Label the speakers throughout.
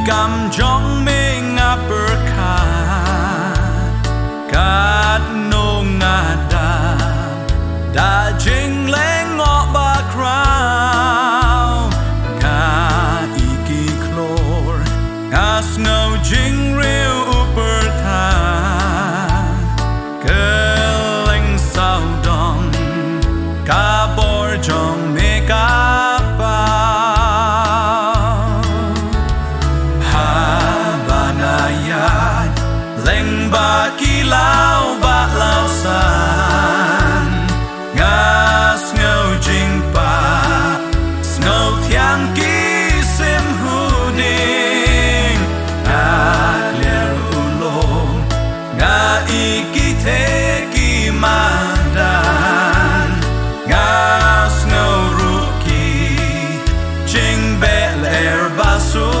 Speaker 1: cầm trong mình uppercut cát nô ngà đã chính lên ngõ ba crown ngà iki chlor ngà snow jing real upper tha cơ lanh sao dong cá bor trong mê cá bao ha ba na yat leng ba ki lao ba lao san ngà snow jing pa snow thiang ki sim hu ding ngà clear ulong ngà iki te ki mandan ngà snow ruki jing bel air basu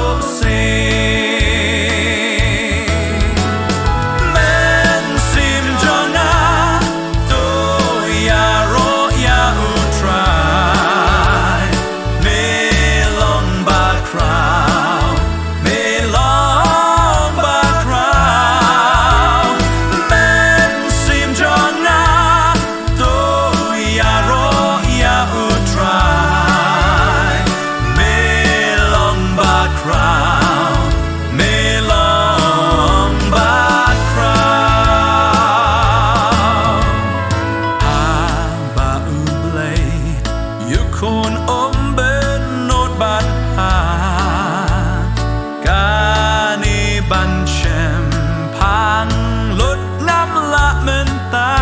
Speaker 1: khôn ôm bên nốt bàn hà ca ni ban chem pan lút ngắm lạ men ta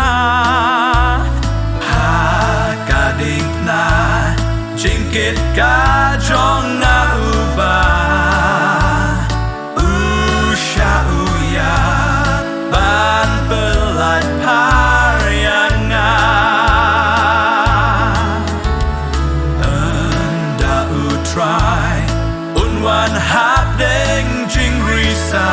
Speaker 1: ha ca đinh na chính kết ca trong ngã u ba u sha u ya ban bơ lại parian nga try unwan hap deng jing risa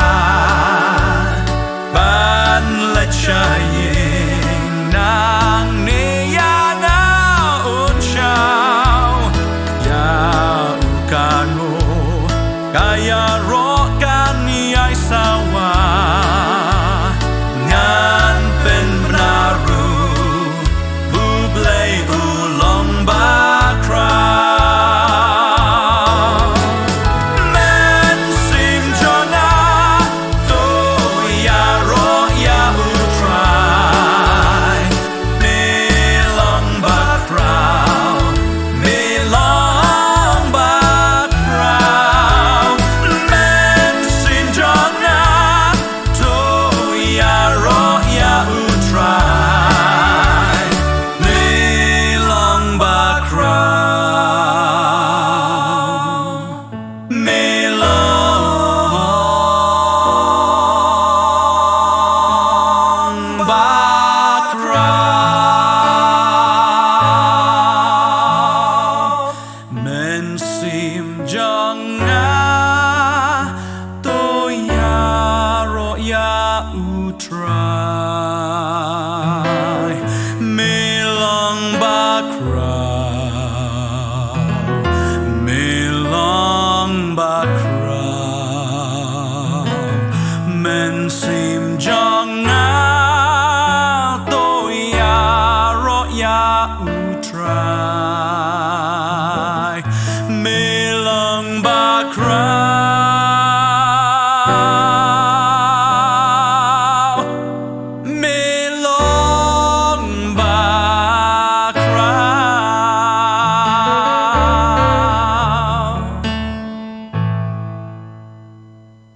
Speaker 1: ban la chaying nang ne ya nga un chao ya u kano kaya ro kan ai sawa ngan pen naru bublei u long ba try me long ba crow me long ba crow men sim jong na to ya ro ya u try me long ba crow